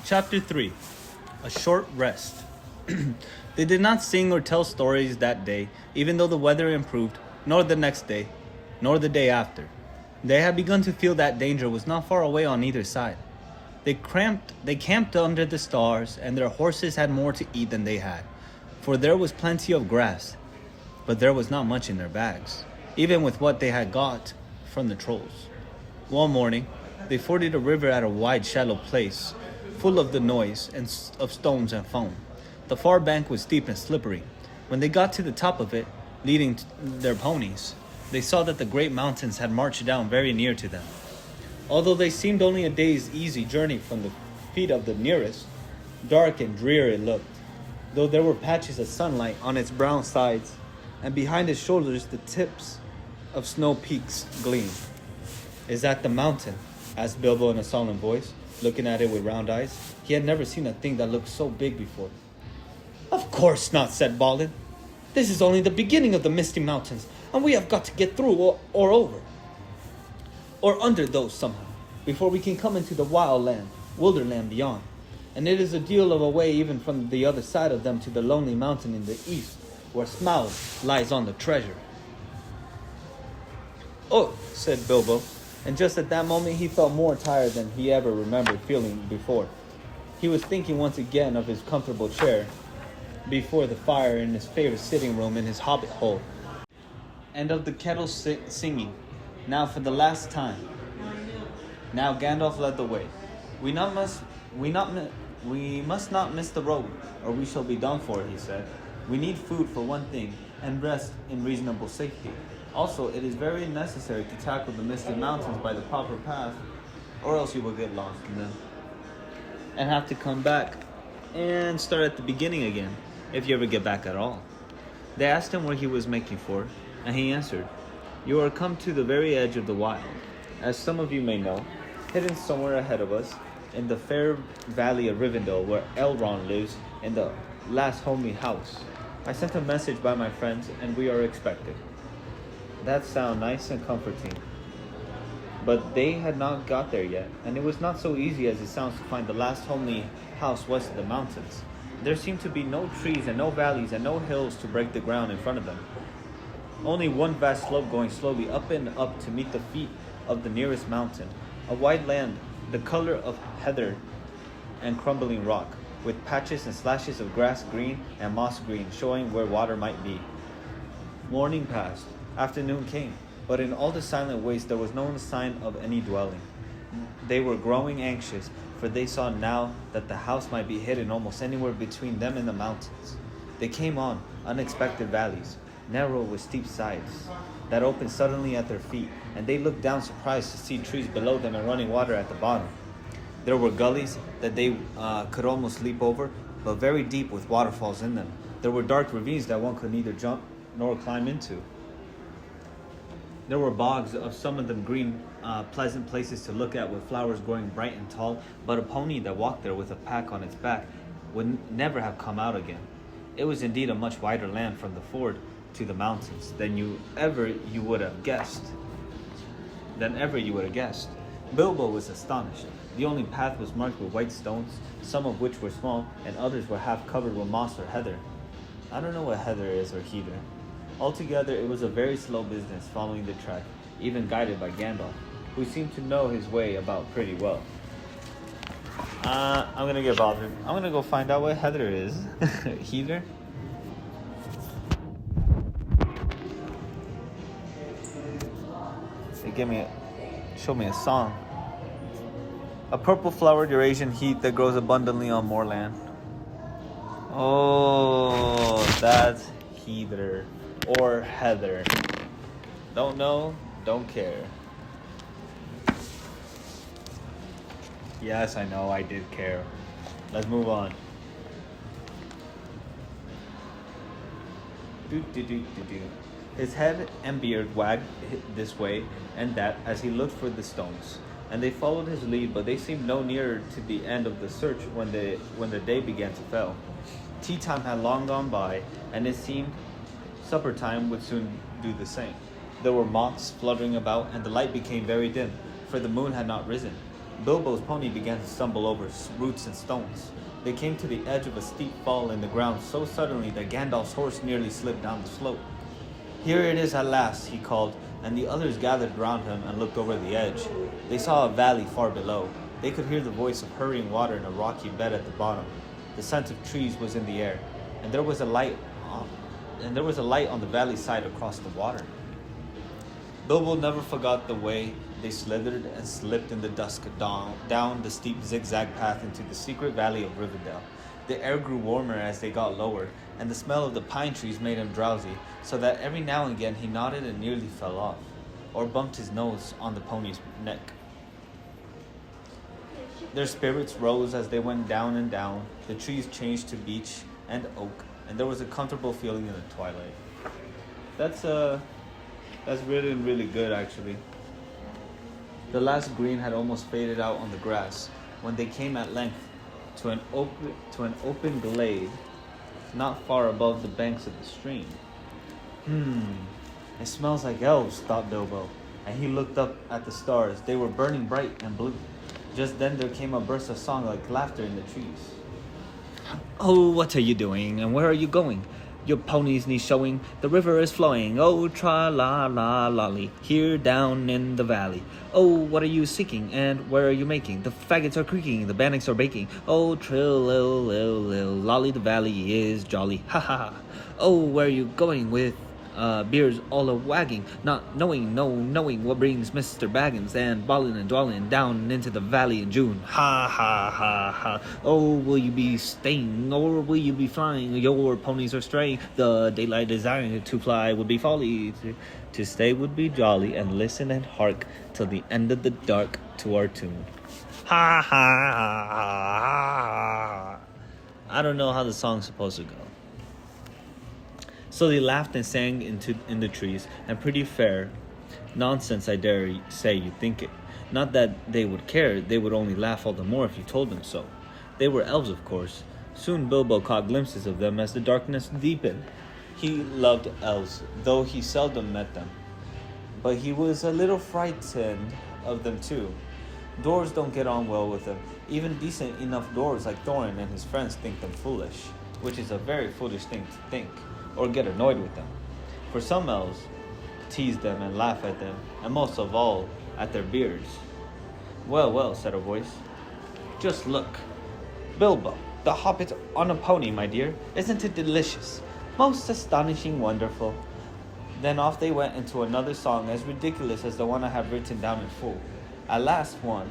Chapter 3. A Short Rest. They did not sing or tell stories that day, even though the weather improved, nor the next day, nor the day after. They had begun to feel that danger was not far away on either side. They camped under the stars, and their horses had more to eat than they had, for there was plenty of grass, but there was not much in their bags, even with what they had got from the trolls. One morning, they forded a river at a wide, shallow place, full of the noise and of stones and foam. The far bank was steep and slippery. When they got to the top of it, leading their ponies, they saw that the great mountains had marched down very near to them. Although they seemed only a day's easy journey from the feet of the nearest, dark and dreary it looked, though there were patches of sunlight on its brown sides, and behind its shoulders the tips of snow peaks gleamed. "Is that the mountain?" asked Bilbo in a solemn voice, looking at it with round eyes. He had never seen a thing that looked so big before. "Of course not," said Balin. "This is only the beginning of the Misty Mountains, and we have got to get through or over, or under those somehow, before we can come into the wilderland beyond. And it is a deal of a way even from the other side of them to the lonely mountain in the east, where Smaug lies on the treasure." "Oh," said Bilbo, and just at that moment he felt more tired than he ever remembered feeling before. He was thinking once again of his comfortable chair before the fire in his favorite sitting room in his hobbit hole, and of the kettle singing, now for the last time. Now Gandalf led the way. We must not miss the road, or we shall be done for," he said. "We need food for one thing, and rest in reasonable safety. Also, it is very necessary to tackle the Misty Mountains by the proper path, or else you will get lost in them, and have to come back and start at the beginning again, if you ever get back at all." They asked him where he was making for, and he answered, "You are come to the very edge of the wild, as some of you may know, hidden somewhere ahead of us, in the fair valley of Rivendell, where Elrond lives in the last homely house. I sent a message by my friends, and we are expected." That sounded nice and comforting. But they had not got there yet, and it was not so easy as it sounds to find the last homely house west of the mountains. There seemed to be no trees and no valleys and no hills to break the ground in front of them. Only one vast slope going slowly up and up to meet the feet of the nearest mountain. A wide land, the color of heather and crumbling rock, with patches and slashes of grass green and moss green showing where water might be. Morning passed. Afternoon came, but in all the silent waste there was no sign of any dwelling. They were growing anxious, for they saw now that the house might be hidden almost anywhere between them and the mountains. They came on unexpected valleys, narrow with steep sides, that opened suddenly at their feet, and they looked down surprised to see trees below them and running water at the bottom. There were gullies that they could almost leap over, but very deep with waterfalls in them. There were dark ravines that one could neither jump nor climb into. There were bogs, of some of them green, pleasant places to look at with flowers growing bright and tall, but a pony that walked there with a pack on its back would never have come out again. It was indeed a much wider land from the ford to the mountains than ever you would have guessed. Bilbo was astonished. The only path was marked with white stones, some of which were small, and others were half covered with moss or heather. I don't know what heather is or heather. Altogether, it was a very slow business following the track, even guided by Gandalf, who seemed to know his way about pretty well. I'm gonna get bothered. I'm gonna go find out what heather is. Heather? They show me a song. A purple-flowered Eurasian heath that grows abundantly on moorland. Oh, that's heather. Or heather. Don't know, don't care. Yes, I know, I did care. Let's move on. His head and beard wagged this way and that as he looked for the stones, and they followed his lead, but they seemed no nearer to the end of the search when the day began to fall. Tea time had long gone by, and it seemed supper time would soon do the same. There were moths fluttering about, and the light became very dim, for the moon had not risen. Bilbo's pony began to stumble over roots and stones. They came to the edge of a steep fall in the ground so suddenly that Gandalf's horse nearly slipped down the slope. "Here it is at last," he called, and the others gathered around him and looked over the edge. They saw a valley far below. They could hear the voice of hurrying water in a rocky bed at the bottom. The scent of trees was in the air, and there was a light on the valley side across the water. Bilbo never forgot the way they slithered and slipped in the dusk down the steep zigzag path into the secret valley of Rivendell. The air grew warmer as they got lower, and the smell of the pine trees made him drowsy, so that every now and again he nodded and nearly fell off, or bumped his nose on the pony's neck. Their spirits rose as they went down and down. The trees changed to beech and oak, and there was a comfortable feeling in the twilight. That's really, really good, actually. The last green had almost faded out on the grass when they came at length to an open glade not far above the banks of the stream. It smells like elves, thought Bilbo, and he looked up at the stars. They were burning bright and blue. Just then there came a burst of song like laughter in the trees. "Oh, what are you doing, and where are you going? Your pony's knee showing, the river is flowing. Oh, tra-la-la-lolly, here down in the valley. Oh, what are you seeking, and where are you making? The faggots are creaking, the bannocks are baking. Oh, trill-lil-lil-lil, lolly, the valley is jolly. Ha-ha-ha. Oh, where are you going with beers all a-wagging, not knowing what brings Mr. Baggins, and ballin' and dwellin' down into the valley in June. Ha-ha-ha-ha. Oh, will you be staying, or will you be flying? Your ponies are straying. The daylight desire to fly would be folly. To stay would be jolly, and listen and hark till the end of the dark to our tune. Ha-ha-ha-ha. I don't know how the song's supposed to go. So they laughed and sang in the trees, and pretty fair nonsense, I dare say you think it. Not that they would care, they would only laugh all the more if you told them so. They were elves, of course. Soon Bilbo caught glimpses of them as the darkness deepened. He loved elves, though he seldom met them. But he was a little frightened of them too. Dwarves don't get on well with them. Even decent enough dwarves like Thorin and his friends think them foolish, which is a very foolish thing to think, or get annoyed with them. For some elves tease them and laugh at them, and most of all, at their beards. "Well, well," said a voice. "Just look. Bilbo, the hobbit on a pony, my dear. Isn't it delicious? Most astonishing, wonderful." Then off they went into another song as ridiculous as the one I have written down in full. At last one,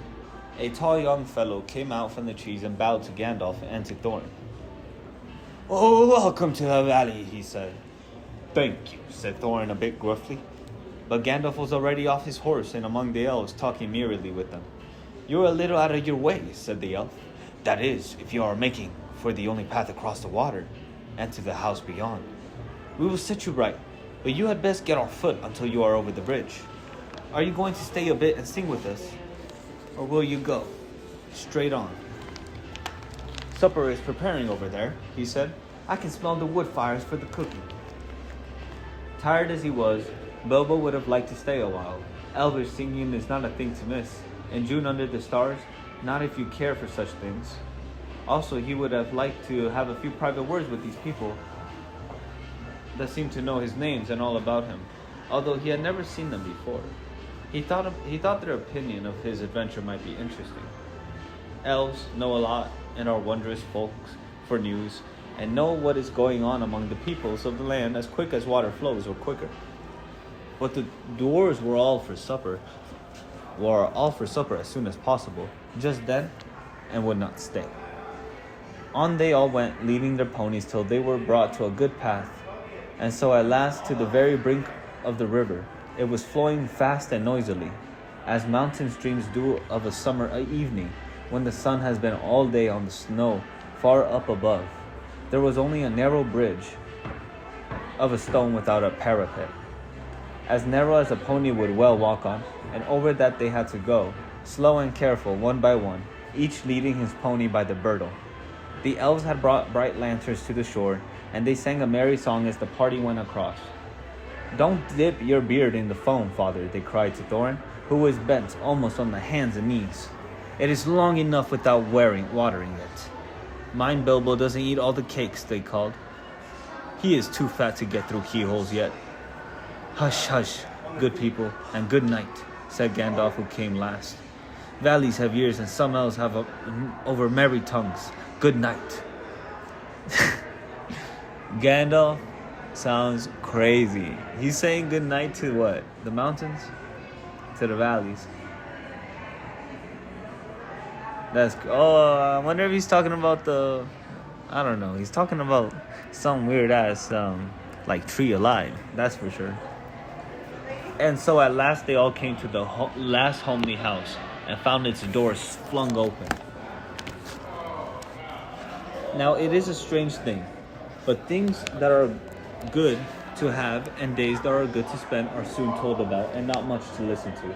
a tall young fellow, came out from the trees and bowed to Gandalf and to Thorin. "Oh, welcome to the valley," he said. "Thank you," said Thorin a bit gruffly. But Gandalf was already off his horse and among the elves, talking merrily with them. "You're a little out of your way," said the elf. "That is, if you are making for the only path across the water, and to the house beyond. We will set you right, but you had best get on foot until you are over the bridge. Are you going to stay a bit and sing with us, or will you go straight on?" "Supper is preparing over there," he said. "I can smell the wood fires for the cooking." Tired as he was, Bilbo would have liked to stay a while. Elvish singing is not a thing to miss. In June under the stars, not if you care for such things. Also, he would have liked to have a few private words with these people that seemed to know his names and all about him, although he had never seen them before. He thought their opinion of his adventure might be interesting. Elves know a lot and are wondrous folks for news, and know what is going on among the peoples of the land as quick as water flows, or quicker. But the dwarves were all for supper as soon as possible, just then, and would not stay. On they all went, leading their ponies till they were brought to a good path, and so at last to the very brink of the river. It was flowing fast and noisily, as mountain streams do of a summer evening, when the sun has been all day on the snow far up above. There was only a narrow bridge of a stone without a parapet, as narrow as a pony would well walk on, and over that they had to go, slow and careful, one by one, each leading his pony by the bridle. The elves had brought bright lanterns to the shore, and they sang a merry song as the party went across. "Don't dip your beard in the foam, father," they cried to Thorin, who was bent almost on the hands and knees. It is long enough without watering it. Mine Bilbo doesn't eat all the cakes they called. He is too fat to get through keyholes yet. Hush, hush, good people, and good night, said Gandalf, who came last. Valleys have ears and some elves have over merry tongues. Good night. Gandalf sounds crazy. He's saying good night to what? The mountains? To the valleys. I wonder if he's talking about I don't know. He's talking about some weird ass, like tree alive. That's for sure. And so at last they all came to the last homely house and found its doors flung open. Now it is a strange thing, but things that are good to have and days that are good to spend are soon told about and not much to listen to.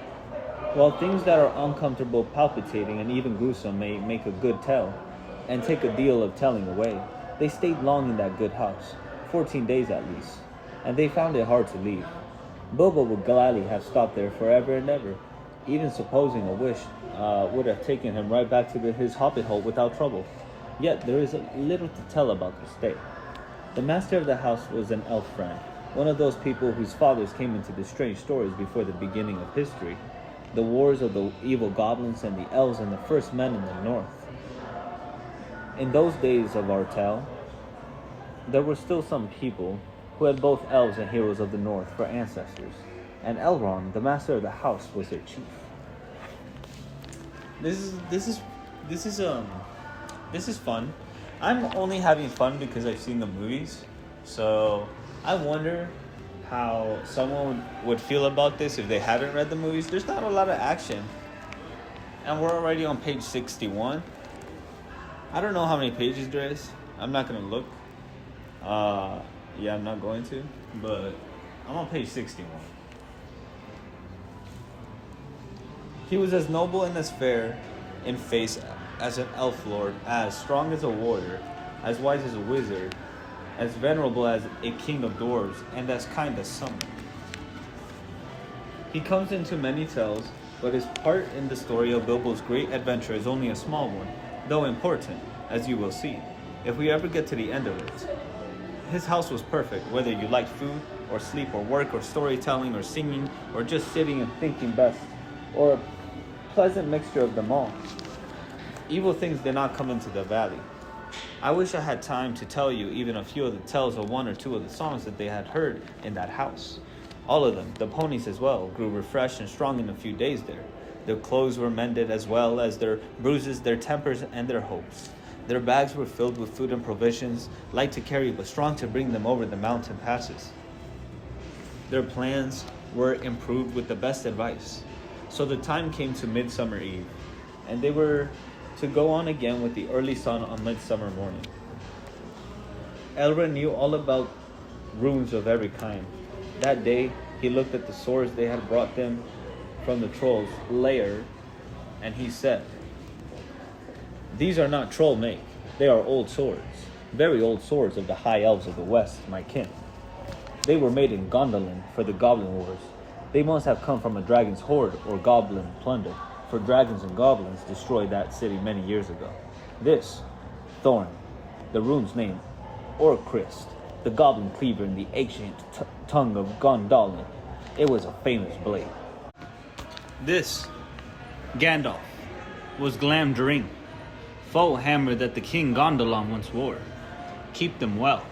While things that are uncomfortable, palpitating, and even gruesome may make a good tale and take a deal of telling away, they stayed long in that good house, 14 days at least, and they found it hard to leave. Bilbo would gladly have stopped there forever and ever, even supposing a wish would have taken him right back to his hobbit hole without trouble. Yet there is little to tell about the stay. The master of the house was an elf friend, one of those people whose fathers came into the strange stories before the beginning of history, the wars of the evil goblins and the elves and the first men in the north. In those days of our tale, there were still some people who had both elves and heroes of the north for ancestors, and Elrond, the master of the house, was their chief. This is fun. I'm only having fun because I've seen the movies, so I wonder how someone would feel about this if they hadn't read the movies. There's not a lot of action, and we're already on page 61. I don't know how many pages there is. I'm not gonna look. I'm not going to, but I'm on page 61. He was as noble and as fair in face as an elf lord, as strong as a warrior, as wise as a wizard, as venerable as a king of dwarves, and as kind as summer. He comes into many tales, but his part in the story of Bilbo's great adventure is only a small one, though important, as you will see, if we ever get to the end of it. His house was perfect, whether you liked food, or sleep, or work, or storytelling, or singing, or just sitting and thinking best, or a pleasant mixture of them all. Evil things did not come into the valley. I wish I had time to tell you even a few of the tales of one or two of the songs that they had heard in that house. All of them, the ponies as well, grew refreshed and strong in a few days there. Their clothes were mended as well as their bruises, their tempers, and their hopes. Their bags were filled with food and provisions, light to carry but strong to bring them over the mountain passes. Their plans were improved with the best advice. So the time came to Midsummer Eve, and they were to go on again with the early sun on midsummer morning. Elrond knew all about runes of every kind. That day, he looked at the swords they had brought them from the trolls' lair, and he said, "These are not troll make. They are old swords, very old swords of the high elves of the west, my kin. They were made in Gondolin for the goblin wars. They must have come from a dragon's hoard or goblin plunder, for dragons and goblins destroyed that city many years ago. This, Thorn, the rune's name, Orcrist, the goblin cleaver in the ancient tongue of Gondolin. It was a famous blade. This, Gandalf, was Glamdring, foe hammer that the king Gondolin once wore. Keep them well."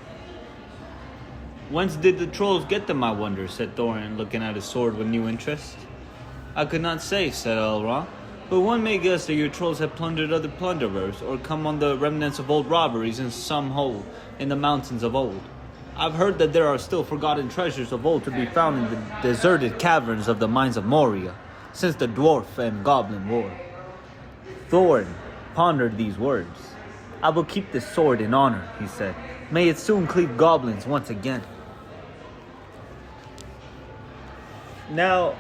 "Whence did the trolls get them, I wonder?" said Thorin, looking at his sword with new interest. "I could not say," said Elrond, "but one may guess that your trolls have plundered other plunderers, or come on the remnants of old robberies in some hole in the mountains of old. I've heard that there are still forgotten treasures of old to be found in the deserted caverns of the mines of Moria, since the dwarf and goblin war." Thorin pondered these words. "I will keep this sword in honor," he said. "May it soon cleave goblins once again." Now,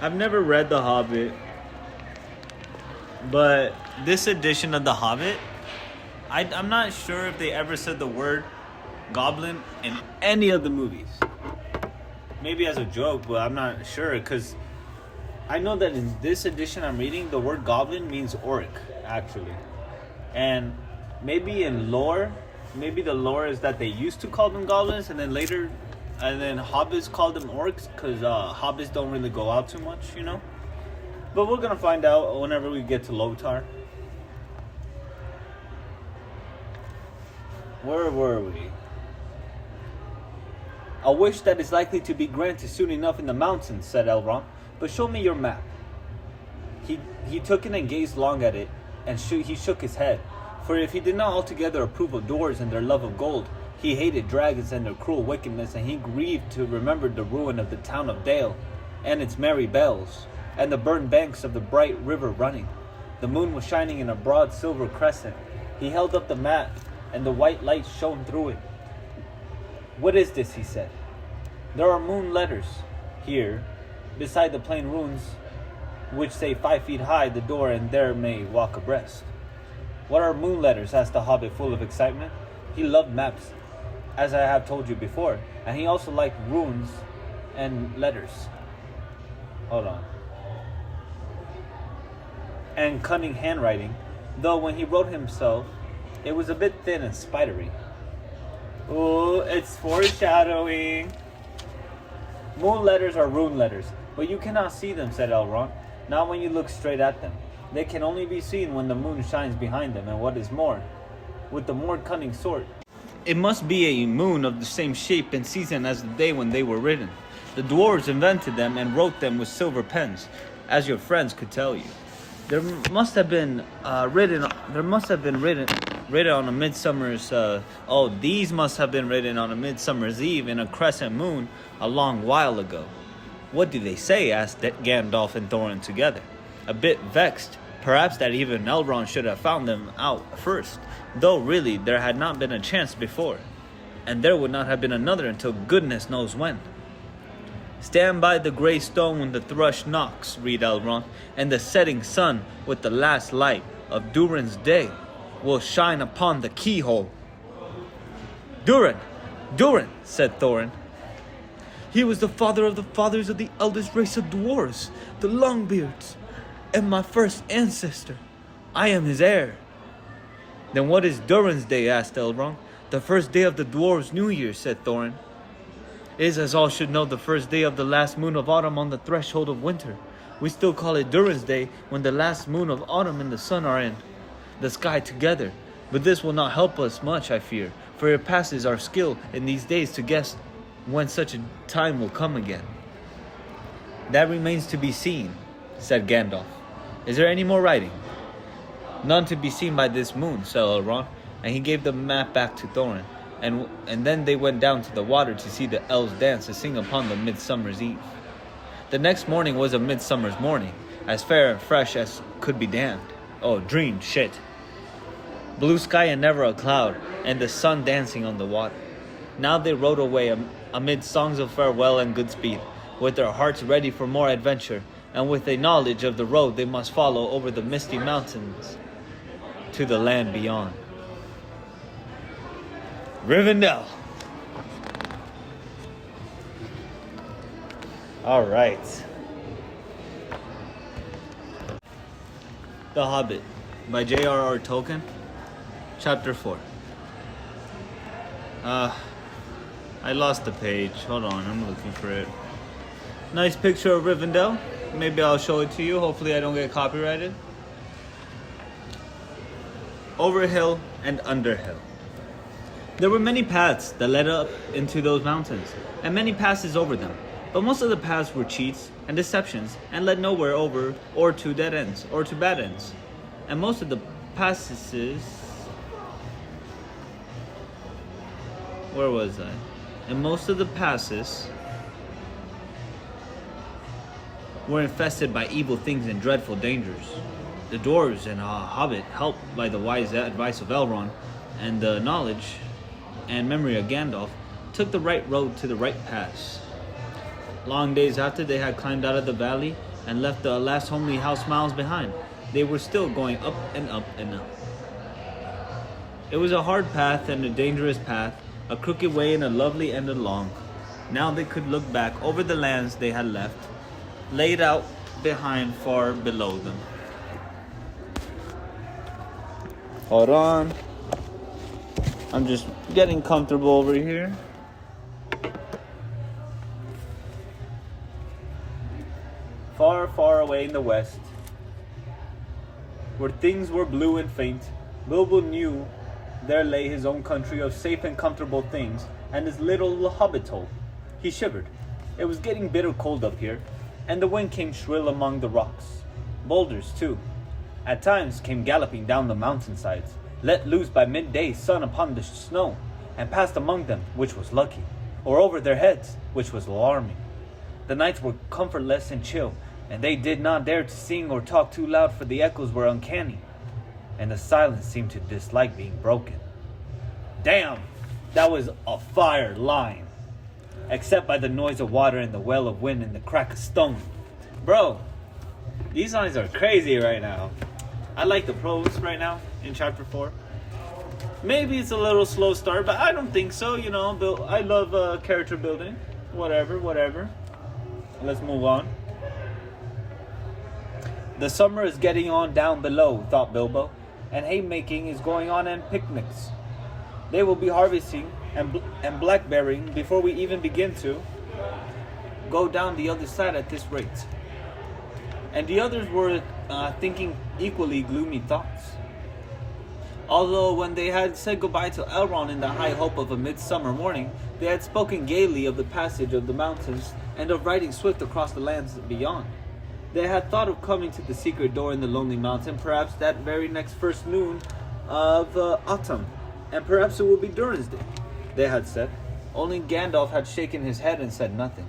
I've never read The Hobbit, but this edition of The Hobbit, I'm not sure if they ever said the word goblin in any of the movies. Maybe as a joke, but I'm not sure, because I know that in this edition I'm reading, the word goblin means orc, actually. And maybe in lore, maybe the lore is that they used to call them goblins, and then later, and then hobbits called them orcs, because hobbits don't really go out too much, you know? But we're going to find out whenever we get to Lothar. Where were we? A wish that is likely to be granted soon enough in the mountains, said Elrond. But show me your map. He took it and gazed long at it, and he shook his head. For if he did not altogether approve of dwarves and their love of gold, he hated dragons and their cruel wickedness, and he grieved to remember the ruin of the town of Dale, and its merry bells, and the burned banks of the bright river running. The moon was shining in a broad silver crescent. He held up the map, and the white light shone through it. What is this? He said. There are moon letters here, beside the plain runes, which say 5 feet high the door, and there may walk abreast. What are moon letters? Asked the hobbit, full of excitement. He loved maps, as I have told you before, and he also liked runes and letters. Hold on. And cunning handwriting, though when he wrote himself, it was a bit thin and spidery. Oh, it's foreshadowing. Moon letters are rune letters, but you cannot see them, said Elrond. Not when you look straight at them. They can only be seen when the moon shines behind them, and what is more, with the more cunning sort, it must be a moon of the same shape and season as the day when they were written. The dwarves invented them and wrote them with silver pens, as your friends could tell you. There must have been written on a midsummer's. These must have been written on a midsummer's eve in a crescent moon a long while ago. What do they say? Asked Gandalf and Thorin together, a bit vexed, perhaps that even Elrond should have found them out first, though really there had not been a chance before, and there would not have been another until goodness knows when. Stand by the grey stone when the thrush knocks, read Elrond, and the setting sun with the last light of Durin's day will shine upon the keyhole. Durin, said Thorin. He was the father of the fathers of the eldest race of dwarves, the Longbeards, and my first ancestor. I am his heir. Then what is Durin's day? Asked Elrond. The first day of the dwarves' New Year, said Thorin. It is, as all should know, the first day of the last moon of autumn on the threshold of winter. We still call it Durin's Day when the last moon of autumn and the sun are in the sky together. But this will not help us much, I fear, for it passes our skill in these days to guess when such a time will come again. That remains to be seen, said Gandalf. Is there any more writing? None to be seen by this moon, said Elrond, and he gave the map back to Thorin. And then they went down to the water to see the elves dance and sing upon the midsummer's eve. The next morning was a midsummer's morning, as fair and fresh as could be damned. Oh, dream shit. Blue sky and never a cloud, and the sun dancing on the water. Now they rode away amid songs of farewell and good speed, with their hearts ready for more adventure, and with a knowledge of the road they must follow over the misty mountains to the land beyond. Rivendell. All right. The Hobbit by J.R.R Tolkien, Chapter 4. I lost the page. Hold on, I'm looking for it. Nice picture of Rivendell. Maybe I'll show it to you. Hopefully I don't get copyrighted. Over hill and under hill. There were many paths that led up into those mountains, and many passes over them. But most of the paths were cheats and deceptions, and led nowhere over, or to dead ends, or to bad ends. And most of the passes... Where was I? And most of the passes were infested by evil things and dreadful dangers. The dwarves and Hobbit, helped by the wise advice of Elrond and the knowledge and memory of Gandalf, took the right road to the right pass. Long days after they had climbed out of the valley and left the last homely house miles behind, they were still going up and up and up. It was a hard path and a dangerous path, a crooked way and a lovely and a long. Now they could look back over the lands they had left, laid out behind far below them. Hold on. I'm just getting comfortable over here. Far, far away in the west, where things were blue and faint, Bilbo knew there lay his own country of safe and comfortable things, and his little hobbit hole. He shivered. It was getting bitter cold up here, and the wind came shrill among the rocks. Boulders, too, at times came galloping down the mountainsides, let loose by midday sun upon the snow, and passed among them, which was lucky, or over their heads, which was alarming. The nights were comfortless and chill, and they did not dare to sing or talk too loud, for the echoes were uncanny, and the silence seemed to dislike being broken. Damn, that was a fire line. Except by the noise of water and the wail of wind and the crack of stone. Bro, these lines are crazy right now. I like the prose right now in chapter 4. Maybe it's a little slow start, but I don't think so. You know, I love character building. Whatever. Let's move on. The summer is getting on down below, thought Bilbo, and haymaking is going on and picnics. They will be harvesting and blackberrying before we even begin to go down the other side at this rate. And the others were thinking equally gloomy thoughts. Although when they had said goodbye to Elrond in the high hope of a midsummer morning, they had spoken gaily of the passage of the mountains and of riding swift across the lands beyond. They had thought of coming to the secret door in the lonely mountain, perhaps that very next first noon of autumn, and perhaps it would be Durin's Day, they had said. Only Gandalf had shaken his head and said nothing.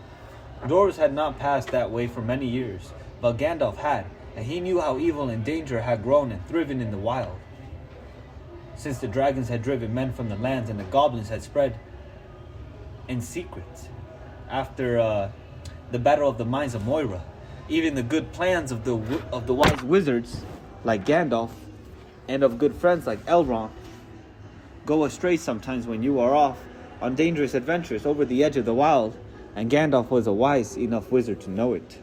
Dwarves had not passed that way for many years, but Gandalf had, and he knew how evil and danger had grown and thriven in the wild. Since the dragons had driven men from the lands and the goblins had spread in secret after the battle of the mines of Moira, even the good plans of the wise wizards like Gandalf and of good friends like Elrond go astray sometimes when you are off on dangerous adventures over the edge of the wild, and Gandalf was a wise enough wizard to know it.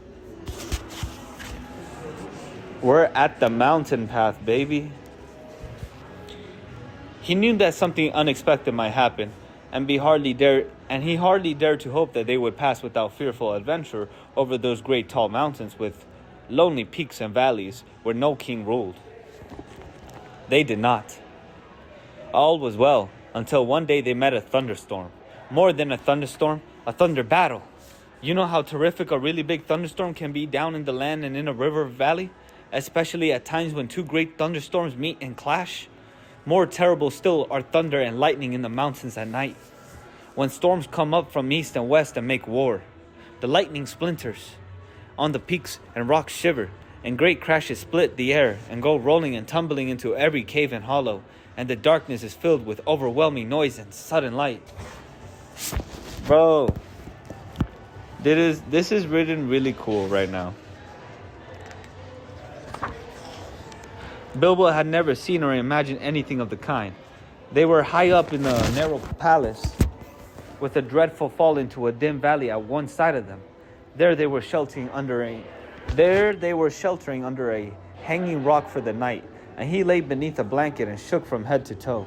We're at the mountain path, baby. He knew that something unexpected might happen, and he hardly dared to hope that they would pass without fearful adventure over those great tall mountains with lonely peaks and valleys where no king ruled. They did not. All was well until one day they met a thunderstorm. More than a thunderstorm, a thunder battle. You know how terrific a really big thunderstorm can be down in the land and in a river valley, especially at times when two great thunderstorms meet and clash? More terrible still are thunder and lightning in the mountains at night, when storms come up from east and west and make war. The lightning splinters on the peaks and rocks shiver, and great crashes split the air and go rolling and tumbling into every cave and hollow, and the darkness is filled with overwhelming noise and sudden light. Bro, this is written really cool right now. Bilbo had never seen or imagined anything of the kind. They were high up in a narrow palace, with a dreadful fall into a dim valley at one side of them. There they were sheltering under a hanging rock for the night, and he lay beneath a blanket and shook from head to toe.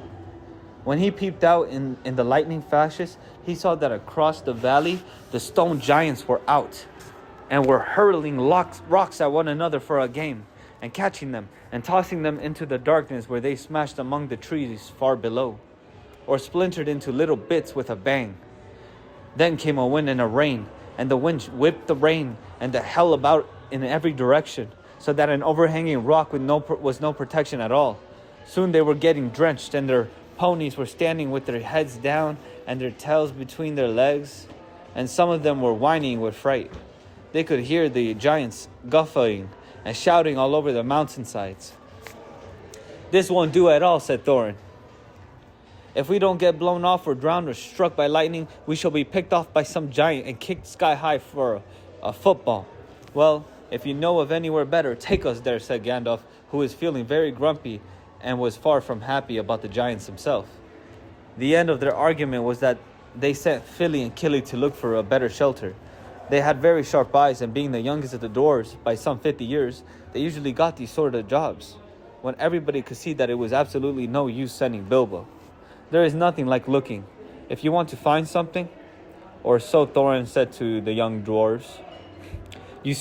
When he peeped out in the lightning flashes, he saw that across the valley the stone giants were out, and were hurling rocks at one another for a game, and catching them and tossing them into the darkness, where they smashed among the trees far below, or splintered into little bits with a bang. Then came a wind and a rain, and the wind whipped the rain and the hell about in every direction, so that an overhanging rock was no protection at all. Soon they were getting drenched, and their ponies were standing with their heads down and their tails between their legs, and some of them were whining with fright. They could hear the giants guffawing and shouting all over the mountainsides. "This won't do at all," said Thorin. "If we don't get blown off or drowned or struck by lightning, we shall be picked off by some giant and kicked sky high for a football." "Well, if you know of anywhere better, take us there," said Gandalf, who was feeling very grumpy and was far from happy about the giants himself. The end of their argument was that they sent Fili and Kili to look for a better shelter. They had very sharp eyes, and being the youngest of the dwarves by some 50 years, they usually got these sort of jobs, when everybody could see that it was absolutely no use sending Bilbo. There is nothing like looking. If you want to find something, or so Thorin said to the young dwarves, you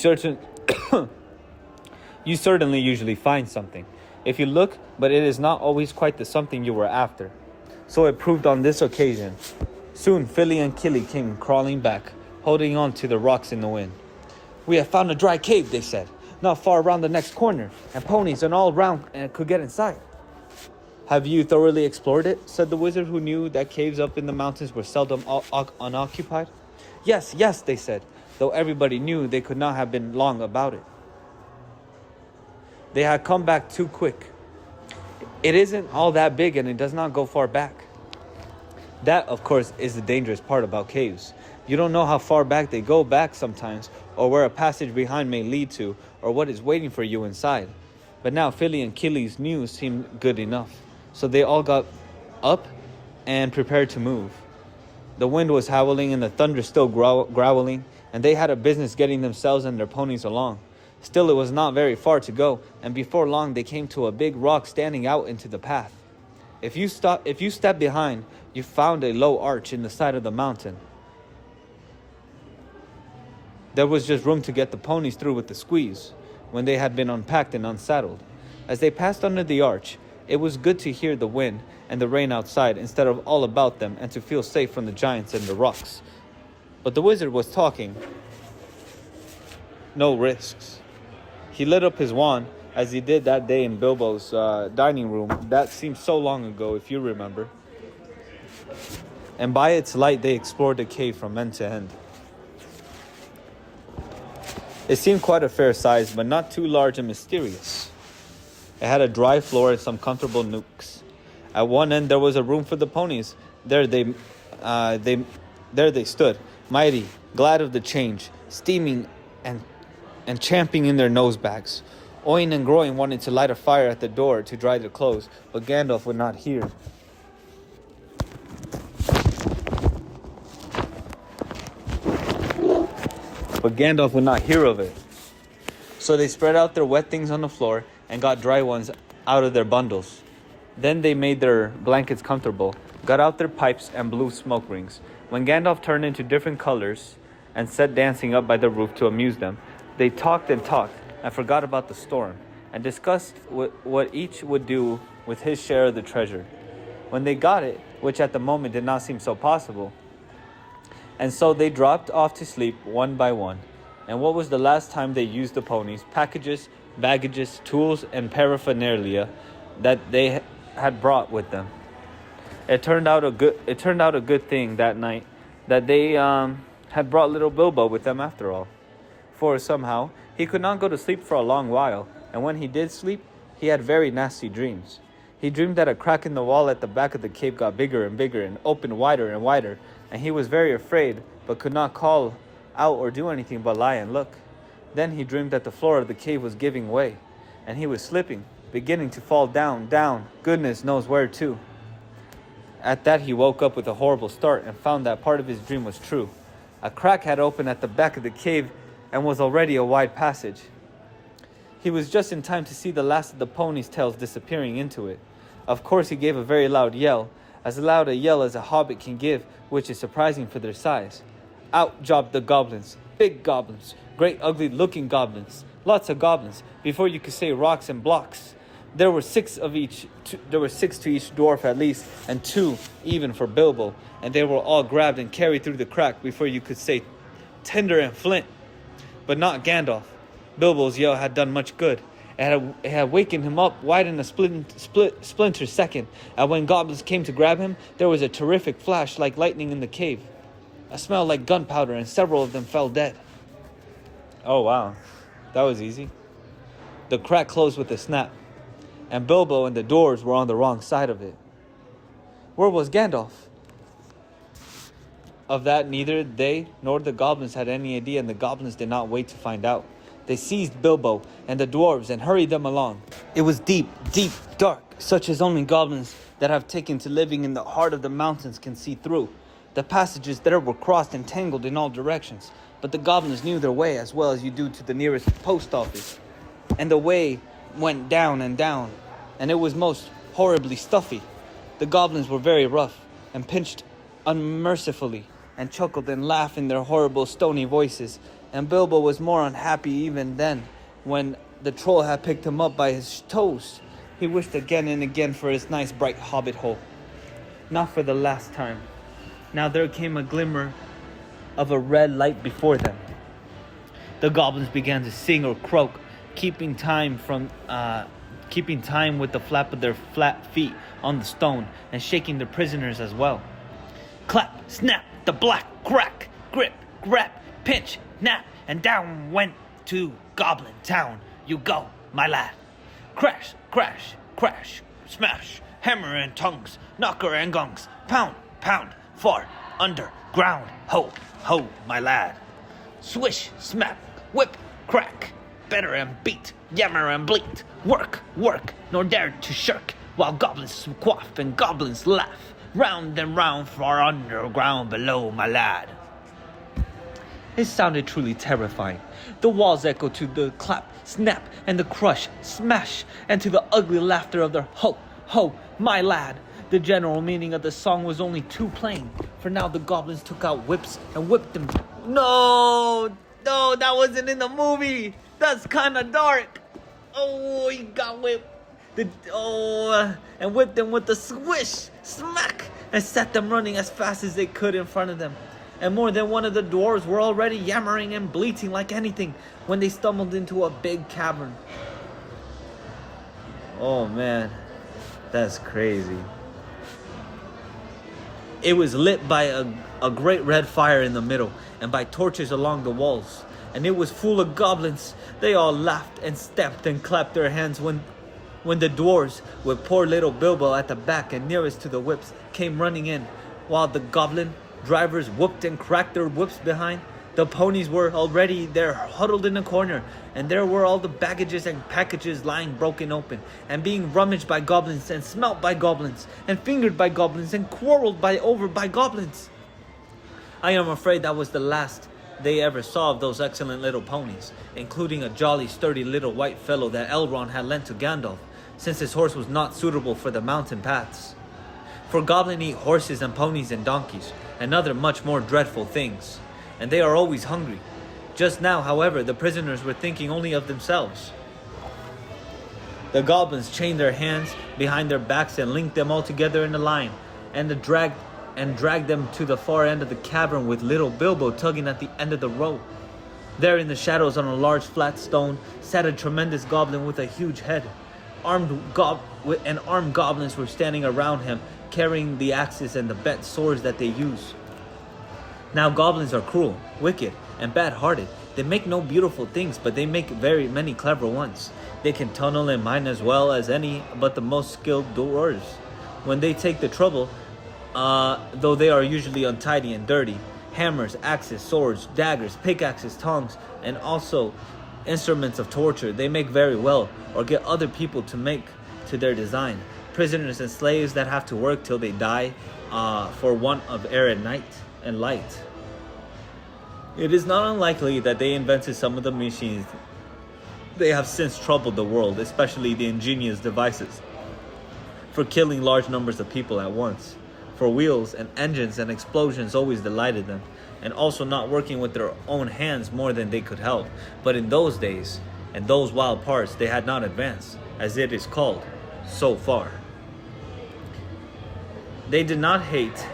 certainly usually find something. If you look, but it is not always quite the something you were after. So it proved on this occasion. Soon Fili and Kili came crawling back, holding on to the rocks in the wind. We have found a dry cave, they said, not far around the next corner, and ponies and all around could get inside. Have you thoroughly explored it? Said the wizard, who knew that caves up in the mountains were seldom unoccupied. Yes, they said, though everybody knew they could not have been long about it. They had come back too quick. It isn't all that big, and it does not go far back. That, of course, is the dangerous part about caves. You don't know how far back they go back sometimes, or where a passage behind may lead to, or what is waiting for you inside. But now Fili and Kili's news seemed good enough, so they all got up and prepared to move. The wind was howling and the thunder still growling, and they had a business getting themselves and their ponies along. Still, it was not very far to go, and before long they came to a big rock standing out into the path. If you stepped behind, you found a low arch in the side of the mountain. There was just room to get the ponies through with the squeeze, when they had been unpacked and unsaddled. As they passed under the arch, it was good to hear the wind and the rain outside instead of all about them, and to feel safe from the giants and the rocks. But the wizard was talking. No risks. He lit up his wand, as he did that day in Bilbo's dining room. That seemed so long ago, if you remember. And by its light, they explored the cave from end to end. It seemed quite a fair size, but not too large and mysterious. It had a dry floor and some comfortable nooks. At one end, there was a room for the ponies. There they stood, mighty, glad of the change, steaming and champing in their nose bags. Oin and Groin wanted to light a fire at the door to dry their clothes, but Gandalf would not hear. Of it. So they spread out their wet things on the floor and got dry ones out of their bundles. Then they made their blankets comfortable, got out their pipes and blew smoke rings. When Gandalf turned into different colors and set dancing up by the roof to amuse them, they talked and forgot about the storm, and discussed what each would do with his share of the treasure. When they got it, which at the moment did not seem so possible, and so they dropped off to sleep one by one. And what was the last time they used the ponies, packages, baggages, tools, and paraphernalia that they had brought with them? It turned out a good thing that night that they had brought little Bilbo with them after all. For somehow he could not go to sleep for a long while, and when he did sleep, he had very nasty dreams. He dreamed that a crack in the wall at the back of the cave got bigger and bigger and opened wider and wider, and he was very afraid, but could not call out or do anything but lie and look. Then he dreamed that the floor of the cave was giving way, and he was slipping, beginning to fall down, goodness knows where to. At that he woke up with a horrible start and found that part of his dream was true. A crack had opened at the back of the cave and was already a wide passage. He was just in time to see the last of the ponies' tails disappearing into it. Of course he gave a very loud yell, as loud a yell as a hobbit can give, which is surprising for their size. Out jobbed the goblins, big goblins, great ugly looking goblins, lots of goblins, before you could say rocks and blocks. There were 6 to each dwarf at least, and 2 even for Bilbo, and they were all grabbed and carried through the crack before you could say tinder and flint. But not Gandalf. Bilbo's yell had done much good. It had wakened him up wide in a splinter second, and when goblins came to grab him, there was a terrific flash like lightning in the cave, a smell like gunpowder, and several of them fell dead. Oh wow, that was easy. The crack closed with a snap, and Bilbo and the dwarves were on the wrong side of it. Where was Gandalf? Of that, neither they nor the goblins had any idea, and the goblins did not wait to find out. They seized Bilbo and the dwarves and hurried them along. It was deep, dark, such as only goblins that have taken to living in the heart of the mountains can see through. The passages there were crossed and tangled in all directions. but the goblins knew their way as well as you do to the nearest post office. And the way went down and down, and it was most horribly stuffy. The goblins were very rough, and pinched unmercifully, and chuckled and laughed in their horrible stony voices. And Bilbo was more unhappy even then, when the troll had picked him up by his toes. He wished again and again for his nice bright hobbit hole. Not for the last time. Now there came a glimmer of a red light before them. The goblins began to sing or croak, keeping time with the flap of their flat feet on the stone, and shaking the prisoners as well. Clap, snap, the black crack, grip, grab, pinch, nap, and down went to Goblin Town. You go, my lad. Crash, crash, crash, smash, hammer and tongues, knocker and gongs, pound, pound, far, underground, ho, ho, my lad. Swish, smack, whip, crack, better and beat, yammer and bleat, work, work, nor dare to shirk, while goblins quaff and goblins laugh, round and round far underground below, my lad. It sounded truly terrifying. The walls echoed to the clap, snap, and the crush, smash, and to the ugly laughter of their ho, ho, my lad. The general meaning of the song was only too plain, for now the goblins took out whips and whipped them. No, that wasn't in the movie. That's kind of dark. Oh, he got whipped. And whipped them with a swish, smack, and set them running as fast as they could in front of them. And more than one of the dwarves were already yammering and bleating like anything when they stumbled into a big cavern. Oh man, that's crazy. It was lit by a great red fire in the middle, and by torches along the walls. And it was full of goblins. They all laughed and stamped and clapped their hands when the dwarves, with poor little Bilbo at the back and nearest to the whips, came running in, while the goblin drivers whooped and cracked their whips behind. The ponies were already there, huddled in a corner, and there were all the baggages and packages lying broken open, and being rummaged by goblins, and smelt by goblins, and fingered by goblins, and quarreled over by goblins. I am afraid that was the last they ever saw of those excellent little ponies, including a jolly, sturdy little white fellow that Elrond had lent to Gandalf, since his horse was not suitable for the mountain paths. For goblins eat horses and ponies and donkeys, and other much more dreadful things, and they are always hungry. Just now, however, the prisoners were thinking only of themselves. The goblins chained their hands behind their backs and linked them all together in a line, and dragged them to the far end of the cavern, with little Bilbo tugging at the end of the rope. There in the shadows on a large flat stone sat a tremendous goblin with a huge head. Armed goblins were standing around him, carrying the axes and the bent swords that they use. Now goblins are cruel, wicked, and bad-hearted. They make no beautiful things, but they make very many clever ones. They can tunnel and mine as well as any but the most skilled dwarves, when they take the trouble, though they are usually untidy and dirty. Hammers, axes, swords, daggers, pickaxes, tongs, and also instruments of torture they make very well, or get other people to make to their design. Prisoners and slaves that have to work till they die for want of air at night and light. It is not unlikely that they invented some of the machines they have since troubled the world, especially the ingenious devices for killing large numbers of people at once. For wheels and engines and explosions always delighted them, and also not working with their own hands more than they could help. But in those days, and those wild parts, they had not advanced, as it is called, so far. They did not hate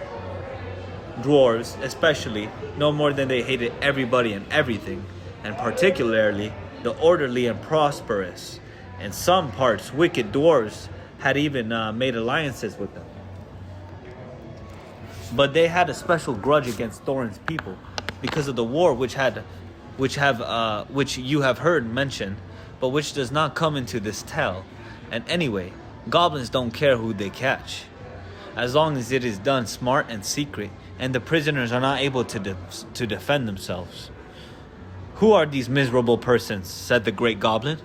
dwarves, especially, no more than they hated everybody and everything, and particularly the orderly and prosperous. In some parts, wicked dwarves had even made alliances with them. But they had a special grudge against Thorin's people because of the war which you have heard mentioned, but which does not come into this tale. And anyway, goblins don't care who they catch, as long as it is done smart and secret, and the prisoners are not able to defend themselves. "Who are these miserable persons?" said the great goblin.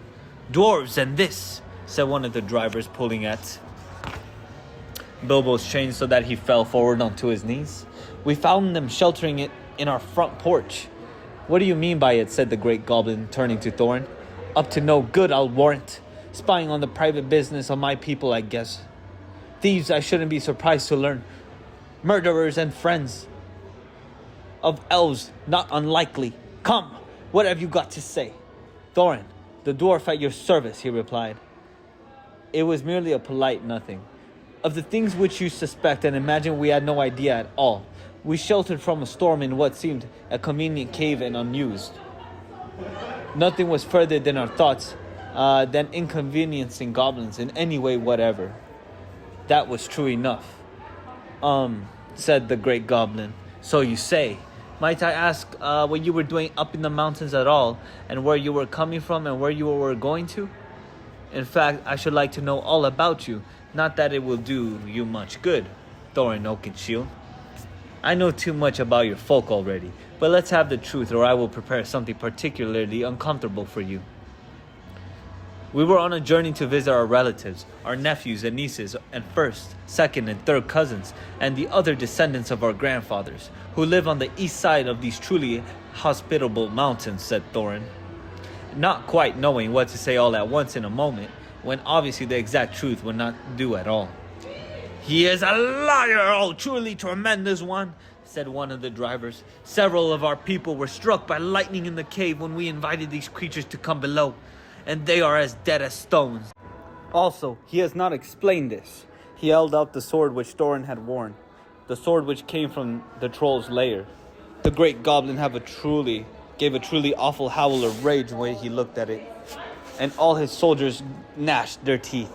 "Dwarves and this," said one of the drivers, pulling at Bilbo's chain so that he fell forward onto his knees. "We found them sheltering it in our front porch." What do you mean by it? Said the great goblin, turning to Thorin. Up to no good, I'll warrant. Spying on the private business of my people, I guess. Thieves, I shouldn't be surprised to learn. Murderers and friends of elves, not unlikely. Come, what have you got to say? Thorin, the dwarf at your service, he replied. It was merely a polite nothing. Of the things which you suspect and imagine, we had no idea at all. We sheltered from a storm in what seemed a convenient cave and unused. Nothing was further than our thoughts than inconveniencing goblins in any way whatever. That was true enough. Said the great goblin. So you say. Might I ask what you were doing up in the mountains at all, and where you were coming from and where you were going to? In fact, I should like to know all about you. Not that it will do you much good, Thorin Oakenshield. I know too much about your folk already, but let's have the truth or I will prepare something particularly uncomfortable for you. We were on a journey to visit our relatives, our nephews and nieces, and first, second, and third cousins, and the other descendants of our grandfathers, who live on the east side of these truly hospitable mountains, said Thorin. Not quite knowing what to say all at once in a moment, when obviously the exact truth would not do at all. He is a liar, oh truly tremendous one, said one of the drivers. Several of our people were struck by lightning in the cave when we invited these creatures to come below, and they are as dead as stones. Also, he has not explained this. He held out the sword which Thorin had worn, the sword which came from the troll's lair. The great goblin gave a truly awful howl of rage when he looked at it, and all his soldiers gnashed their teeth.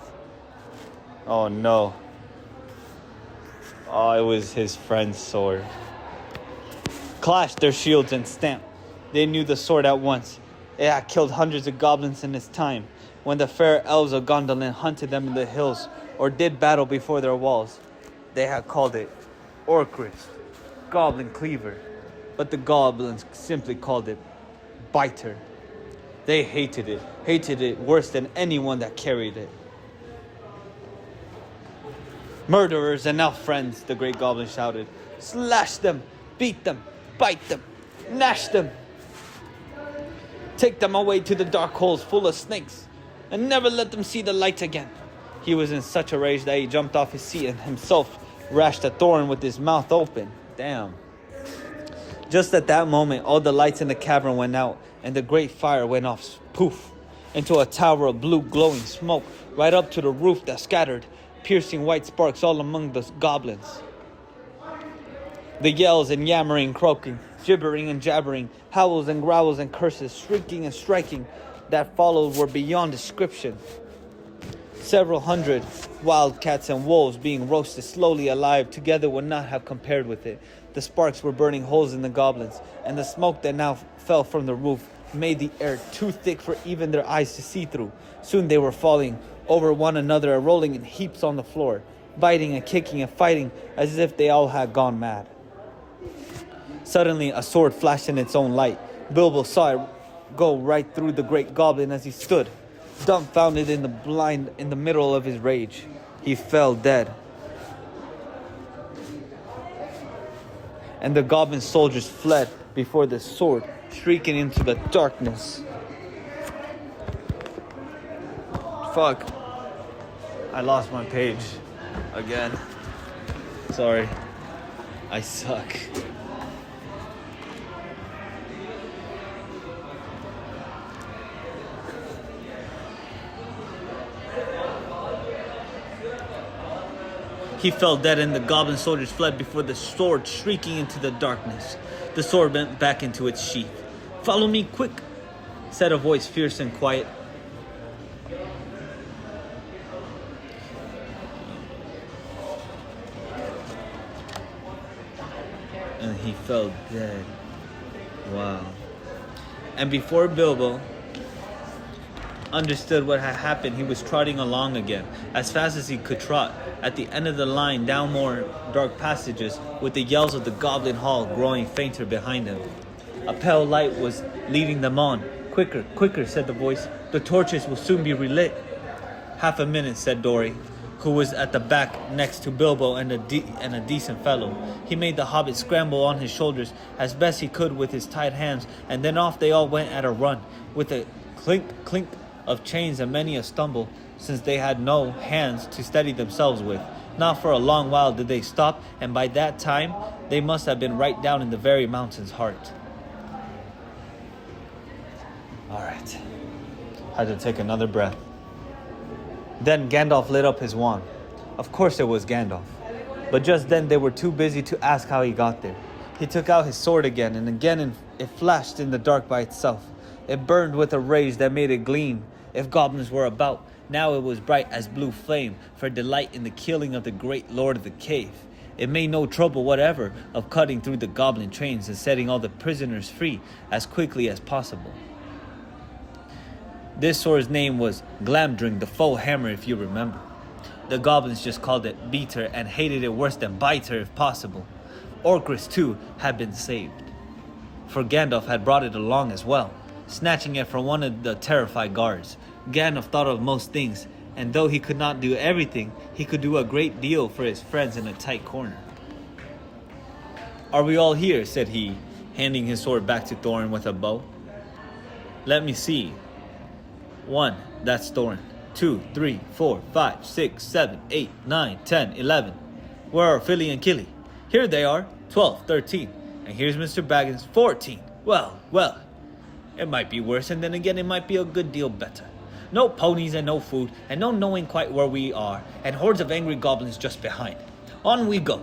Oh no. Oh, it was his friend's sword. Clashed their shields and stamped. They knew the sword at once. It had killed hundreds of goblins in its time, when the fair elves of Gondolin hunted them in the hills, or did battle before their walls. They had called it Orcrist, Goblin Cleaver, but the goblins simply called it Biter. They hated it worse than anyone that carried it. Murderers and elf friends, the great goblin shouted. Slash them, beat them, bite them, gnash them. Take them away to the dark holes full of snakes, and never let them see the light again. He was in such a rage that he jumped off his seat and himself rashed at Thorin with his mouth open. Damn. Just at that moment, all the lights in the cavern went out, and the great fire went off, poof, into a tower of blue glowing smoke, right up to the roof that scattered, piercing white sparks all among the goblins. The yells and yammering, croaking, gibbering and jabbering, howls and growls and curses, shrieking and striking that followed were beyond description. Several hundred wildcats and wolves being roasted slowly alive together would not have compared with it. The sparks were burning holes in the goblins, and the smoke that now fell from the roof made the air too thick for even their eyes to see through. Soon they were falling over one another and rolling in heaps on the floor, biting and kicking and fighting as if they all had gone mad. Suddenly a sword flashed in its own light. Bilbo saw it go right through the great goblin as he stood, dumbfounded in the middle of his rage. He fell dead. And the goblin soldiers fled before the sword, shrieking into the darkness. Fuck. I lost my page. Again. Sorry. I suck. He fell dead, and the goblin soldiers fled before the sword, shrieking into the darkness. The sword went back into its sheath. "Follow me, quick," said a voice fierce and quiet. And he fell dead. Wow. And before Bilbo understood what had happened, he was trotting along again, as fast as he could trot, at the end of the line down more dark passages, with the yells of the goblin hall growing fainter behind him. A pale light was leading them on. "Quicker, quicker," said the voice. "The torches will soon be relit." "Half a minute," said Dory. who was at the back next to Bilbo and a decent fellow. He made the hobbit scramble on his shoulders as best he could with his tight hands, and then off they all went at a run, with a clink of chains and many a stumble, since they had no hands to steady themselves with. Not for a long while did they stop, and by that time they must have been right down in the very mountain's heart. Alright. Had to take another breath. Then Gandalf lit up his wand. Of course it was Gandalf. But just then they were too busy to ask how he got there. He took out his sword again, and again it flashed in the dark by itself. It burned with a rage that made it gleam if goblins were about. Now it was bright as blue flame, for delight in the killing of the great lord of the cave. It made no trouble whatever of cutting through the goblin trains and setting all the prisoners free as quickly as possible. This sword's name was Glamdring the Foe Hammer, if you remember. The goblins just called it Beater and hated it worse than Biter if possible. Orcris too had been saved, for Gandalf had brought it along as well, snatching it from one of the terrified guards. Gandalf thought of most things, and though he could not do everything, he could do a great deal for his friends in a tight corner. "Are we all here?" said he, handing his sword back to Thorin with a bow. "Let me see. 1, that's Thorin. 2, 3, 4, 5, 6, 7, 8, 9, 10, 11. Where are Philly and Killy? Here they are. 12, 13. And here's Mr. Baggins, 14. Well. It might be worse, and then again it might be a good deal better. No ponies and no food, and no knowing quite where we are, and hordes of angry goblins just behind. On we go."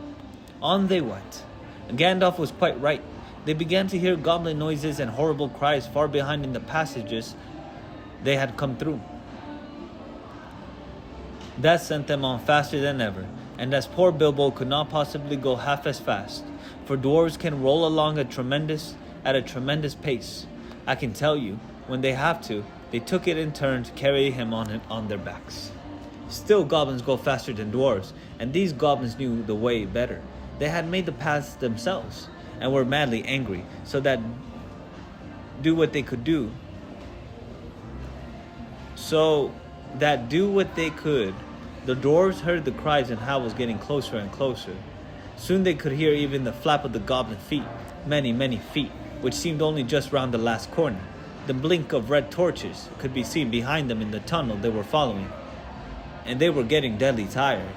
On they went. Gandalf was quite right. They began to hear goblin noises and horrible cries far behind in the passages they had come through. That sent them on faster than ever, and as poor Bilbo could not possibly go half as fast, for dwarves can roll along at a tremendous pace. I can tell you, when they have to, they took it in turn to carry him on their backs. Still, goblins go faster than dwarves, and these goblins knew the way better. They had made the paths themselves, and were madly angry, so that do what they could, the dwarves heard the cries and howls getting closer and closer. Soon they could hear even the flap of the goblin feet, many feet, which seemed only just round the last corner. The blink of red torches could be seen behind them in the tunnel they were following, and they were getting deadly tired.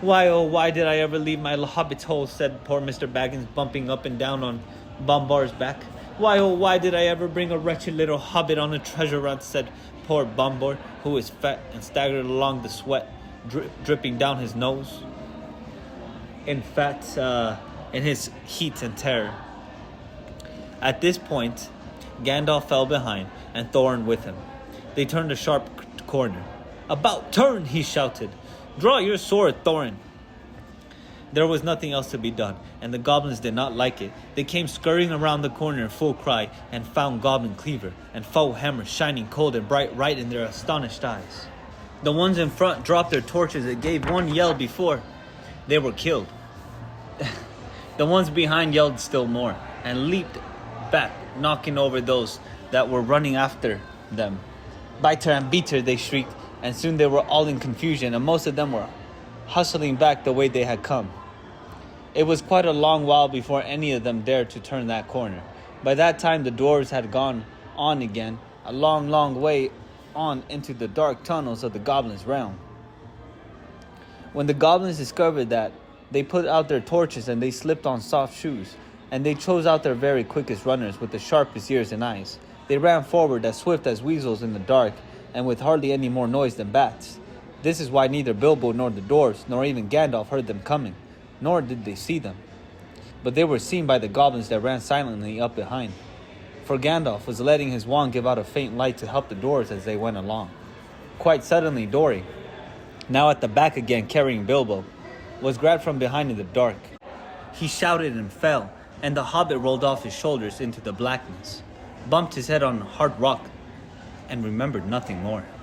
"Why, oh, why did I ever leave my hobbit's hole?" said poor Mr. Baggins, bumping up and down on Bombar's back. "Why, oh, why did I ever bring a wretched little hobbit on a treasure hunt?" said poor Bombar, who was fat and staggered along, the sweat dripping down his nose. In his heat and terror. At this point, Gandalf fell behind, and Thorin with him. They turned a sharp corner. "About turn!" he shouted. "Draw your sword, Thorin!" There was nothing else to be done, and the goblins did not like it. They came scurrying around the corner in full cry, and found Goblin Cleaver and Foe Hammer shining cold and bright right in their astonished eyes. The ones in front dropped their torches and gave one yell before they were killed. The ones behind yelled still more, and leaped back, knocking over those that were running after them. "Biter and Beater!" they shrieked, and soon they were all in confusion, and most of them were hustling back the way they had come. It was quite a long while before any of them dared to turn that corner. By that time the dwarves had gone on again, a long way on into the dark tunnels of the goblins' realm. When the goblins discovered that, they put out their torches and they slipped on soft shoes, and they chose out their very quickest runners with the sharpest ears and eyes. They ran forward as swift as weasels in the dark, and with hardly any more noise than bats. This is why neither Bilbo nor the dwarves, nor even Gandalf heard them coming, nor did they see them. But they were seen by the goblins that ran silently up behind. For Gandalf was letting his wand give out a faint light to help the dwarves as they went along. Quite suddenly, Dori, now at the back again carrying Bilbo, was grabbed from behind in the dark. He shouted and fell, and the hobbit rolled off his shoulders into the blackness, bumped his head on hard rock, and remembered nothing more.